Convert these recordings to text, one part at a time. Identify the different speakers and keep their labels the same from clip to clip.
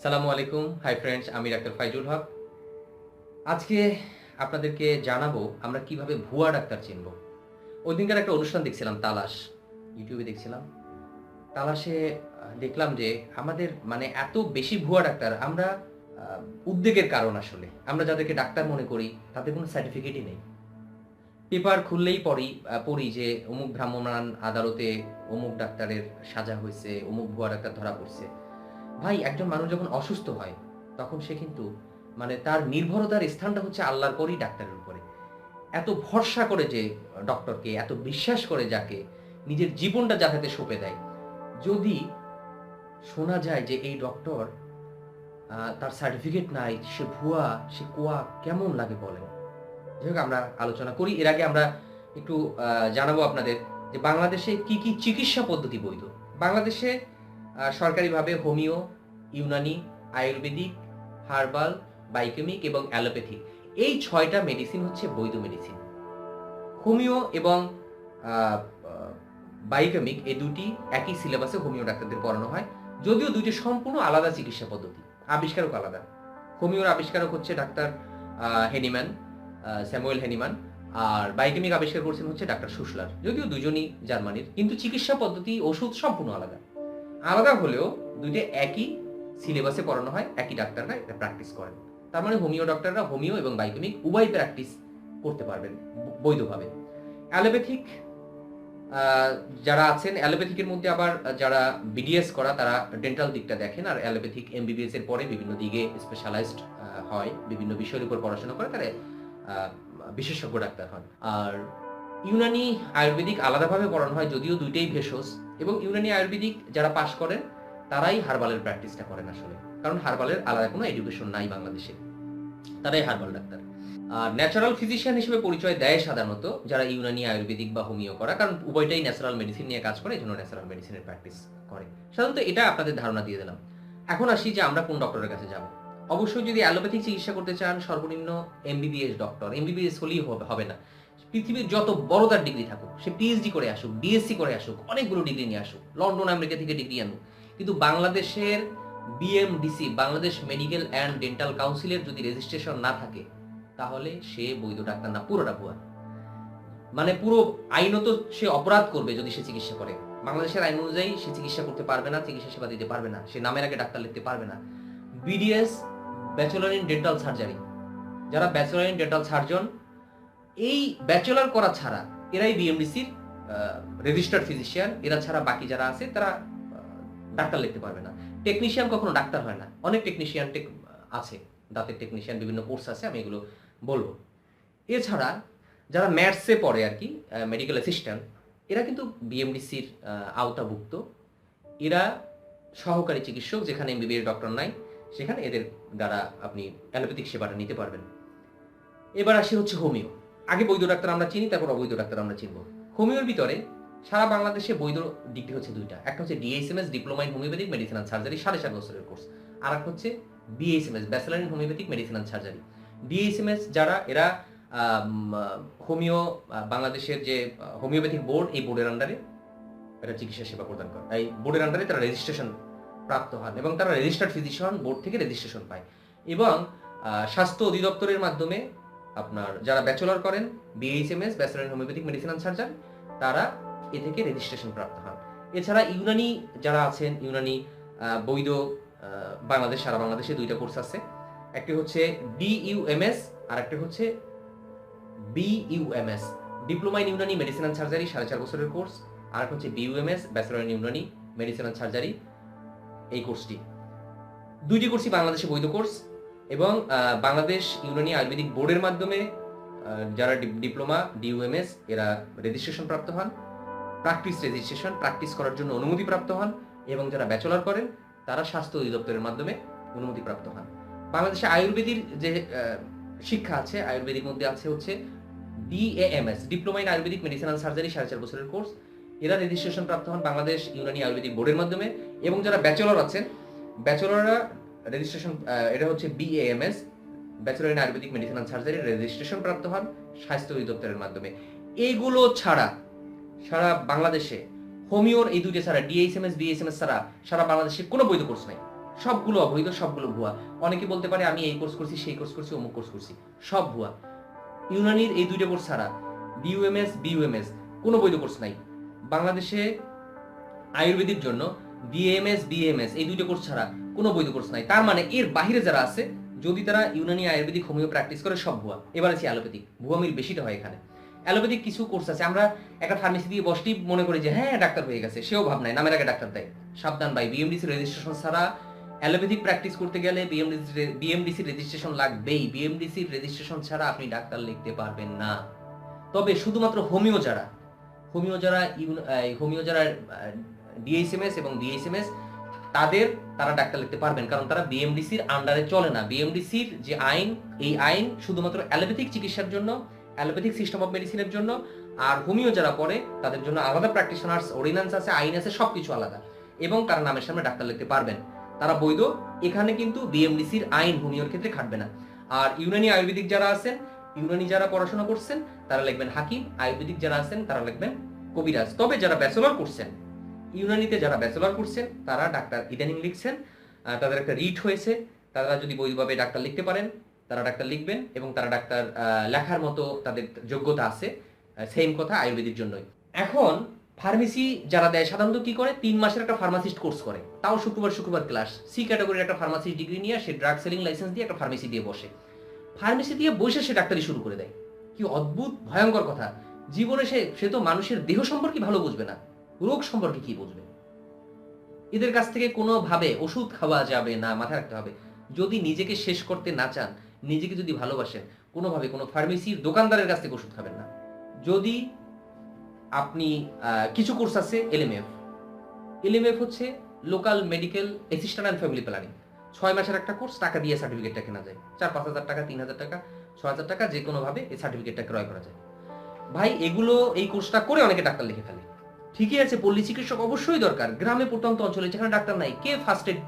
Speaker 1: সালামু আলাইকুম। Hi friends, আমি ডাক্তার ফাইজুল হক। আজকে আপনাদেরকে জানাবো আমরা কিভাবে ভুয়া ডাক্তার চিনব। ওইদিনকার একটা অনুষ্ঠান দেখছিলাম, তালাশ, ইউটিউবে দেখছিলাম। তালাশে দেখলাম যে আমাদের এত বেশি ভুয়া ডাক্তার, আমরা উদ্বেগের কারণ আসলে আমরা যাদেরকে ডাক্তার মনে করি তাদের কোনো সার্টিফিকেটই নেই। পেপার খুললেই পড়ি যে অমুক ভ্রাম্যমাণ আদালতে অমুক ডাক্তারের সাজা হয়েছে, অমুক ভুয়া ডাক্তার ধরা পড়ছে। ভাই, একজন মানুষ যখন অসুস্থ হয় তখন সে কিন্তু তার নির্ভরতার স্থানটা হচ্ছে আল্লাহর পরই ডাক্তারের উপরে। এত ভরসা করে যে ডক্টরকে, এত বিশ্বাস করে যাকে, নিজের জীবনটা যার হাতে সঁপে দেয়, যদি শোনা যায় যে এই ডক্টর তার সার্টিফিকেট নাই, সে ভুয়া, সে কোয়া, কেমন লাগে বলেন? যাই হোক, আমরা আলোচনা করি। এর আগে আমরা একটু জানাবো আপনাদের যে বাংলাদেশে কি কি চিকিৎসা পদ্ধতি বৈধ। বাংলাদেশে সরকারিভাবে homeo, Unani, Ayurvedic, herbal, biochemic এবং অ্যালোপ্যাথিক, এই ৬টা মেডিসিন হচ্ছে বৈধ মেডিসিন। হোমিও এবং বায়োকেমিক এই দুটি একই সিলেবাসে হোমিও ডাক্তারদের পড়ানো হয়, যদিও দুইটি সম্পূর্ণ আলাদা চিকিৎসা পদ্ধতি, আবিষ্কারক আলাদা। হোমিওর আবিষ্কারক হচ্ছে ডাক্তার হেনিম্যান, স্যামুয়েল হেনিম্যান, আর বায়োকেমিক আবিষ্কার করছেন হচ্ছে ডাক্তার সুশলার, যদিও দুজনই জার্মানির, কিন্তু চিকিৎসা পদ্ধতি, ওষুধ সম্পূর্ণ আলাদা। আলাদা হলেও দুইটা একই সিলেবাসে পড়ানো হয়, একই ডাক্তাররা এটা প্র্যাকটিস করেন। তার মানে হোমিও ডক্টররা হোমিও এবং বায়োকেমিক উভয় প্র্যাকটিস করতে পারবেন বৈধভাবে। অ্যালোপ্যাথিক যারা আছেন, অ্যালোপ্যাথিকের মধ্যে আবার যারা বিডিএস করা তারা ডেন্টাল দিকটা দেখেন, আর অ্যালোপ্যাথিক এমবিবিএস এর পরে বিভিন্ন দিকে স্পেশালাইজড হয়, বিভিন্ন বিষয়ের উপর পড়াশোনা করে তারা বিশেষজ্ঞ ডাক্তার হন। আর ইউনানি আয়ুর্বেদিক আলাদাভাবে পড়ানো হয়, যদিও দুইটাই ভেষজ, এবং ইউনানি আয়ুর্বেদিক যারা পাশ করেন তারাই হার্বালের প্র্যাকটিসটা করেন আসলে, কারণ হার্বালের আলাদা কোনো এডুকেশন নাই বাংলাদেশে, তারাই হার্বাল ডাক্তার। আর ন্যাচারাল ফিজিশিয়ান হিসেবে পরিচয় দেয় সাধারণত যারা ইউনানি আয়ুর্বেদিক বা হোমিও করা, কারণ উভয়টাই ন্যাচারাল মেডিসিন নিয়ে কাজ করে, এই জন্য ন্যাচারাল মেডিসিনের প্র্যাকটিস করে সাধারণত। এটা আপনাদের ধারণা দিয়ে দিলাম। এখন আসি যে আমরা কোন ডক্টরের কাছে যাব। অবশ্যই যদি অ্যালোপ্যাথিক চিকিৎসা করতে চান, সর্বনিম্ন এমবিবিএস ডক্টর, এমবিবিএস হলেই হবে না, পৃথিবীর যত বড় তার ডিগ্রি থাকুক, সে পিএইচডি করে আসুক, বিএসসি করে আসুক, অনেকগুলো ডিগ্রি নিয়ে আসুক, লন্ডন আমেরিকা থেকে ডিগ্রি আনুক, কিন্তু বাংলাদেশের BMDC, Bangladesh medical and dental কাউন্সিলের যদি রেজিস্ট্রেশন না থাকে তাহলে সে বৈধ ডাক্তার না, পুরোটা ভুয়া। পুরো আইনত সে অপরাধ করবে যদি সে চিকিৎসা করে। বাংলাদেশের আইন অনুযায়ী সে চিকিৎসা করতে পারবে না, চিকিৎসা সেবা দিতে পারবে না, সে নামের আগে ডাক্তার লিখতে পারবে না। BDS, bachelor in dental surgery, যারা ব্যাচেলর ইন ডেন্টাল সার্জন, এই ব্যাচেলর করা ছাড়া এরাই বিএমডিসির রেজিস্টার্ড ফিজিশিয়ান, এরা ছাড়া বাকি যারা আছে তারা ডাক্তার লিখতে পারবে না। টেকনিশিয়ান কখনো ডাক্তার হয় না। অনেক টেকনিশিয়ান আছে, দাঁতের টেকনিশিয়ান, বিভিন্ন কোর্স আছে, আমি এগুলো বলবো। এছাড়া যারা ম্যাথসে পড়ে আর কি, মেডিকেল অ্যাসিস্ট্যান্ট, এরা কিন্তু বিএমডিসির আওতাভুক্ত। এরা সহকারী চিকিৎসক, যেখানে এমবিবিএস ডক্টর নাই সেখানে এদের দ্বারা আপনি অ্যালোপ্যাথিক সেবাটা নিতে পারবেন। এবার আসি হচ্ছে হোমিও। আগে বৈধ ডাক্তার আমরা চিনি, তারপর অবৈধ ডাক্তার আমরা চিনব। হোমিওর ভিতরে সারা বাংলাদেশে বৈধ ডিগ্রি হচ্ছে দুইটা, একটা হচ্ছে DSMS, diploma in homeopathic medicine and surgery, 4.5 বছরের কোর্স, আর একটা হচ্ছে BSMS, bachelor in homeopathic medicine and surgery. DSMS যারা, এরা হোমিও, বাংলাদেশের যে হোমিওপ্যাথিক বোর্ড, এই বোর্ডের আন্ডারে এরা চিকিৎসা সেবা প্রদান করে, এই বোর্ডের আন্ডারে তারা রেজিস্ট্রেশন প্রাপ্ত হন এবং তারা রেজিস্টার্ড ফিজিশিয়ান বোর্ড থেকে রেজিস্ট্রেশন পায়। এবং স্বাস্থ্য অধিদপ্তরের মাধ্যমে আপনার যারা ব্যাচেলর করেন, BHMS, bachelor in homeopathic medicine and surgery, তারা এ থেকে রেজিস্ট্রেশন প্রাপ্ত হন। এছাড়া ইউনানি যারা আছেন, ইউনানি বৈধ বাংলাদেশ, সারা বাংলাদেশে দুইটা কোর্স আছে, একটি হচ্ছে ডিইউএমএস আর একটা হচ্ছে BUMS, diploma in Unani medicine and surgery, 4.5 বছরের কোর্স, আর একটা হচ্ছে BUMS, bachelor in Unani medicine and surgery. এই কোর্সটি, দুইটি কোর্সই বাংলাদেশে বৈধ কোর্স, এবং বাংলাদেশ ইউনানি আয়ুর্বেদিক বোর্ডের মাধ্যমে যারা ডিপ্লোমা, ডিইউএমএস, এরা রেজিস্ট্রেশন প্রাপ্ত হন, প্র্যাকটিস করার জন্য অনুমতি প্রাপ্ত হন, এবং যারা ব্যাচেলর করেন তারা স্বাস্থ্য অধিদপ্তরের মাধ্যমে অনুমতি প্রাপ্ত হন। বাংলাদেশে আয়ুর্বেদিক যে শিক্ষা আছে, আয়ুর্বেদিক মধ্যে আছে হচ্ছে DAMS, diploma in ayurvedic medicine and surgery, 4.5 বছরের কোর্স, এরা রেজিস্ট্রেশন প্রাপ্ত হন বাংলাদেশ ইউনানি আয়ুর্বেদিক বোর্ডের মাধ্যমে। এবং যারা ব্যাচেলর আছেন, ব্যাচেলররা রেজিস্ট্রেশন, এটা হচ্ছে BAMS, bachelor in ayurvedic medicine and surgery, registration প্রাপ্ত হন স্বাস্থ্য অধিদপ্তরের মাধ্যমে। এইগুলো ছাড়া সারা বাংলাদেশে হোমিওর এই দুইটা ছাড়া, ডিএইচএমএস, বিএসএমএস ছাড়া সারা বাংলাদেশে কোনো বৈধ কোর্স নাই। সবগুলো অবৈধ, সবগুলো ভুয়া। অনেকে বলতে পারে আমি এই কোর্স করছি, সেই কোর্স করছি, অমুক কোর্স করছি, সব ভুয়া। ইউনানির এই দুইটা কোর্স ছাড়া বিইউএমএস কোনো বৈধ কোর্স নাই বাংলাদেশে। আয়ুর্বেদিক জন্য বিএমএস এই দুইটা কোর্স ছাড়া কোনো বৈধ কোর্স নাই। তার মানে এর বাহিরে যারা আছে, যদি তারা ইউনানি আয়ুর্বেদিক হোমিও প্র্যাকটিস করে, সব ভুয়া। এবার আছে অ্যালোপ্যাথিক, ভুয়া মিল বেশিটা হয় এখানে। অ্যালোপ্যাথিক কিছু কোর্স আছে, আমরা একটা ফার্মেসি দিয়ে বসলেই মনে করি যে হ্যাঁ ডাক্তার হয়ে গেছে, সেও ভাব নাই, নামের আগে ডাক্তার দেয়। সাবধান ভাই, বিএমডিসি রেজিস্ট্রেশন ছাড়া অ্যালোপ্যাথিক প্র্যাকটিস করতে গেলে বিএমডিসি রেজিস্ট্রেশন লাগবেই। বিএমডিসি রেজিস্ট্রেশন ছাড়া আপনি ডাক্তার লিখতে পারবেন না। তবে শুধুমাত্র হোমিও যারা ডিএইচএমএস এবং ডিএইচএমএস তারা ডাক্তার লিখতে পারবেন, কারণ তারা বিএমডিসির আন্ডারে চলে না। বিএমডিসির যে আইন, এই আইন শুধুমাত্র অ্যালোপ্যাথিক চিকিৎসার জন্য, অ্যালোপ্যাথিক সিস্টেম অফ মেডিসিনের জন্য। আর হোমিও যারা পড়ে তাদের জন্য আলাদা প্র্যাকটিশনার্স অর্ডিন্যান্স আছে, আইন আছে, সবকিছু আলাদা, এবং তারা নামের সামনে ডাক্তার লিখতে পারবেন, তারা বৈধ। এখানে কিন্তু বিএমডিসির আইন হোমিওর ক্ষেত্রে খাটবে না। আর ইউনানি আয়ুর্বেদিক যারা আছেন, ইউনানি যারা পড়াশোনা করছেন তারা লিখবেন হাকিম, আয়ুর্বেদিক যারা আছেন তারা লিখবেন কবিরাজ। তবে যারা ব্যাচেলর করছেন, ইউনানিতে যারা ব্যাচেলর করছেন তারা ডাক্তার ইদানিং লিখছেন, তাদের একটা রিট হয়েছে, তারা যদি বৈধভাবে ডাক্তার লিখতে পারেন তারা ডাক্তার লিখবেন, এবং তারা ডাক্তার লেখার মতো তাদের যোগ্যতা আছে। সেম কথা আয়ুর্বেদির জন্যই। এখন ফার্মেসি যারা দেয় সাধারণত কি করে, 3 মাসের একটা ফার্মাসিস্ট কোর্স করে, তাও শুক্রবার ক্লাস। সি ক্যাটাগরির একটা ফার্মাসিস্ট ডিগ্রি নিয়ে সে ড্রাগ সেলিং লাইসেন্স দিয়ে একটা ফার্মেসি দিয়ে বসে, ফার্মেসি দিয়ে বসে সে ডাক্তারি শুরু করে দেয়। কি অদ্ভুত ভয়ঙ্কর কথা! জীবনে সে তো মানুষের দেহ সম্পর্কে ভালো বুঝবে না, রোগ সম্পর্কে কি বুঝবে? এদের কাছ থেকে কোনোভাবে ওষুধ খাওয়া যাবে না, মাথায় রাখতে হবে। যদি নিজেকে শেষ করতে না চান, নিজেকে যদি ভালোবাসেন, কোনোভাবে কোনো ফার্মেসির দোকানদারের কাছ থেকে ওষুধ খাবেন না। যদি আপনি কিছু কোর্স আছে এলএমএফ হচ্ছে local medical assistant and family planning, 6 মাসের একটা কোর্স, টাকা দিয়ে সার্টিফিকেটটা কেনা যায়, 4-5 হাজার টাকা, 3,000 টাকা, 6,000 টাকা, যে কোনোভাবে এই সার্টিফিকেটটা ক্রয় করা যায়। ভাই এই কোর্সটা করে অনেকে ডাক্তার লিখে ফেলে। ঠিকই আছে, পল্লী চিকিৎসক অবশ্যই দরকার। গ্রামে প্রত্যন্ত অঞ্চলে যেখানে ডাক্তার নাই, কে ফার্স্ট এড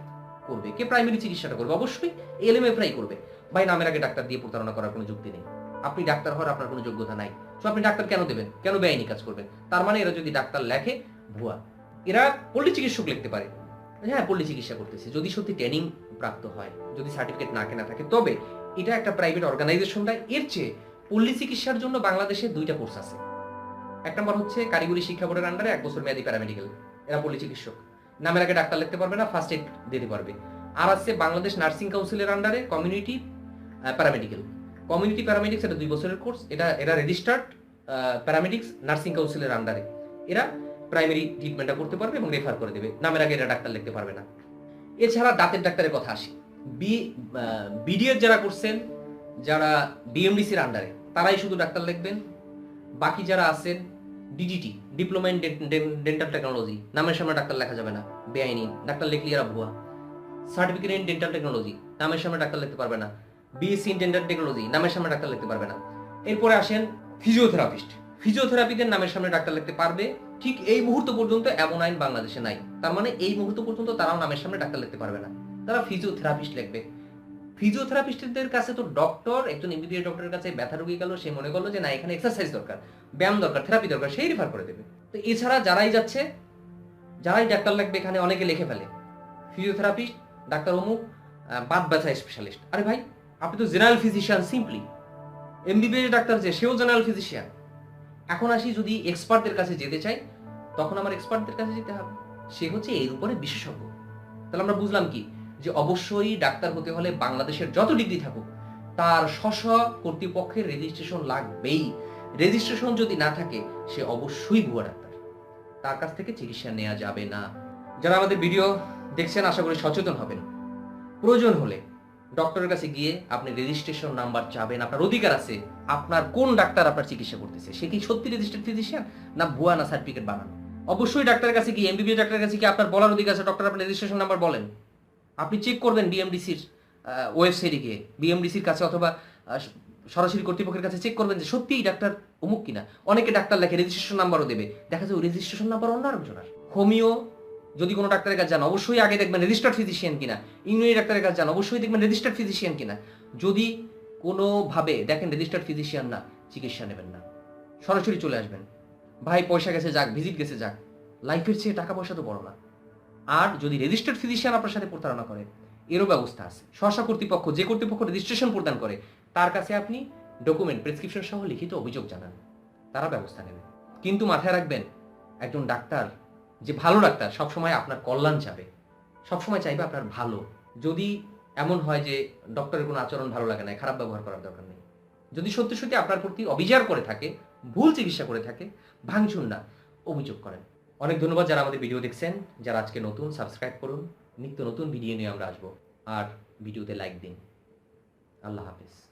Speaker 1: করবে, কে প্রাইমারি চিকিৎসাটা করবে? অবশ্যই এলএমএফরাই করবে। ভাই নামের আগে ডাক্তার দিয়ে প্রতারণা করার কোনো যুক্তি নেই। আপনি ডাক্তার হওয়ার আপনার কোনো যোগ্যতা নাই, তো আপনি ডাক্তার কেন দেবেন? কেন বেআইনি কাজ করবেন? তার মানে এরা যদি ডাক্তার লেখে, ভুয়া। এরা পল্লী চিকিৎসক লিখতে পারে, হ্যাঁ পল্লী চিকিৎসা করতেছে, যদি সত্যি ট্রেনিং প্রাপ্ত হয়, যদি সার্টিফিকেট না কেনা থাকে, তবে এটা একটা প্রাইভেট অর্গানাইজেশন দেয়। এর চেয়ে পল্লী চিকিৎসার জন্য বাংলাদেশে 2টা কোর্স আছে। এক নম্বর হচ্ছে কারিগরি শিক্ষা বোর্ডের আন্ডারে 1 বছর মেয়াদী প্যারামেডিক্যাল, এরা পল্লী চিকিৎসক, নামের আগে ডাক্তার লিখতে পারবে না, ফার্স্ট এড দিতে পারবে। আর আছে বাংলাদেশ নার্সিং কাউন্সিলের আন্ডারে কমিউনিটি প্যারামেডিক্স, এটা 2 বছরের কোর্স। এরা রেজিস্টার্ড প্যারামেডিক্স নার্সিং কাউন্সিলের আন্ডারে, এরা প্রাইমারি ট্রিটমেন্টটা করতে পারবে এবং রেফার করে দেবে, নামের আগে এরা ডাক্তার লিখতে পারবে না। এছাড়া দাঁতের ডাক্তারের কথা আসি, বিডিএস যারা করছেন, যারা বিএমডিসির আন্ডারে, তারাই শুধু ডাক্তার লিখবেন। বাকি যারা আছেন DDT, diploma in dental technology, নামের সামনে ডাক্তার লেখা যাবে না, বেআইনি, ডাক্তার লিখলে এরা ভুয়া। সার্টিফিকেট ইন ডেন্টাল টেকনোলজি, নামের সামনে ডাক্তার লিখতে পারবে না। বিএসসি ইন ডেন্টাল টেকনোলজি, নামের সামনে ডাক্তার লিখতে পারবে না। এরপরে আসেন ফিজিওথেরাপিদের নামের সামনে ডাক্তার লিখতে পারবে। ঠিক এই মুহূর্ত পর্যন্ত এমন আইন বাংলাদেশে নাই, তার মানে এই মুহূর্ত পর্যন্ত তারাও নামের সামনে ডাক্তার লিখতে পারবে না, তারা ফিজিওথেরাপিস্ট লিখবে। ফিজিওথেরাপিস্টদের কাছে তো ডক্টর, একজন এমবিবিএস ডক্টরের কাছে ব্যথা রোগী গেল, সে মনে করলো যে না এখানে এক্সারসাইজ দরকার, ব্যায়াম দরকার, থেরাপি দরকার, সেই রেফার করে দেবে। তো এছাড়া যারাই যাচ্ছে, যারাই ডাক্তার লাগবে, এখানে অনেকে লিখে ফেলে ফিজিওথেরাপিস্ট, ডাক্তার অমুক, বাত ব্যথা স্পেশালিস্ট। আরে ভাই আপনি তো general physician, simply MBBS doctor যে সেও জেনারেল ফিজিশিয়ান। এখন আসি, যদি এক্সপার্টদের কাছে যেতে চাই, তখন আমার এক্সপার্টদের কাছে যেতে হবে, সে হচ্ছে এর উপরে বিশেষজ্ঞ। তাহলে আমরা বুঝলাম কি, যে অবশ্যই ডাক্তার হতে হলে বাংলাদেশের যত ডিগ্রি থাকুক তার স্ব কর্তৃপক্ষের রেজিস্ট্রেশন লাগবেই। রেজিস্ট্রেশন যদি না থাকে সে অবশ্যই ভুয়া ডাক্তার, তার কাছ থেকে চিকিৎসা নেওয়া যাবে না। যারা আমাদের ভিডিও দেখছেন আশা করি সচেতন হবেন। প্রয়োজন হলে ডক্টরের কাছে গিয়ে আপনি রেজিস্ট্রেশন নাম্বার চাবেন, আপনার অধিকার আছে। আপনার কোন ডাক্তার আপনার চিকিৎসা করতেছে, সে কি সত্যি রেজিস্টার্ড ফিজিশিয়ান না ভুয়া, না সার্টিফিকেট বানানো? অবশ্যই ডাক্তারের কাছে গিয়ে, এমবিবিএস ডাক্তারের কাছে গিয়ে আপনার বলার অধিকার আছে, ডক্টর আপনার রেজিস্ট্রেশন নাম্বার বলেন। আপনি চেক করবেন বিএমডিসির ওয়েবসাইটে গিয়ে, বিএমডিসির কাছে অথবা সরাসরি কর্তৃপক্ষের কাছে চেক করবেন যে সত্যিই ডাক্তার অমুক কিনা। অনেকে ডাক্তার লেখে, রেজিস্ট্রেশন নাম্বারও দেবে, দেখা যায় ওই রেজিস্ট্রেশন নাম্বার অন্য আরেকজনের। হোমিও যদি কোনো ডাক্তারের কাছে যান, অবশ্যই আগে দেখবেন রেজিস্টার্ড ফিজিশিয়ান কিনা। ইউনানি ডাক্তারের কাছে যান, অবশ্যই দেখবেন রেজিস্টার্ড ফিজিশিয়ান কিনা। যদি কোনোভাবে দেখেন রেজিস্টার্ড ফিজিশিয়ান না, চিকিৎসা নেবেন না, সরাসরি চলে আসবেন। ভাই পয়সা গেছে যাক, ভিজিট গেছে যাক, লাইফের চেয়ে টাকা পয়সা তো বড় না। আর যদি রেজিস্টার্ড ফিজিশিয়ান আপনার সাথে প্রতারণা করে, এরও ব্যবস্থা আছে। স্ব কর্তৃপক্ষ, যে কর্তৃপক্ষ রেজিস্ট্রেশন প্রদান করে, তার কাছে আপনি ডকুমেন্ট, প্রেসক্রিপশন সহ লিখিত অভিযোগ জানান, তারা ব্যবস্থা নেবে। কিন্তু মাথায় রাখবেন, একজন ডাক্তার, যে ভালো ডাক্তার, সবসময় আপনার কল্যাণ চাবে, সবসময় চাইবে আপনার ভালো। যদি এমন হয় যে ডক্টরের কোনো আচরণ ভালো লাগে না, খারাপ ব্যবহার করার দরকার নেই। যদি সত্যি সত্যি আপনার প্রতি অবিচার করে থাকে, ভুল চিকিৎসা করে থাকে, ভাঙচুর না, অভিযোগ করেন। অনেক ধন্যবাদ যারা আমাদের ভিডিও দেখছেন। যারা আজকে নতুন, সাবস্ক্রাইব করুন। নিত্য নতুন ভিডিও নিয়ে আমরা আসবো। আর ভিডিওতে লাইক দিন। আল্লাহ হাফেজ।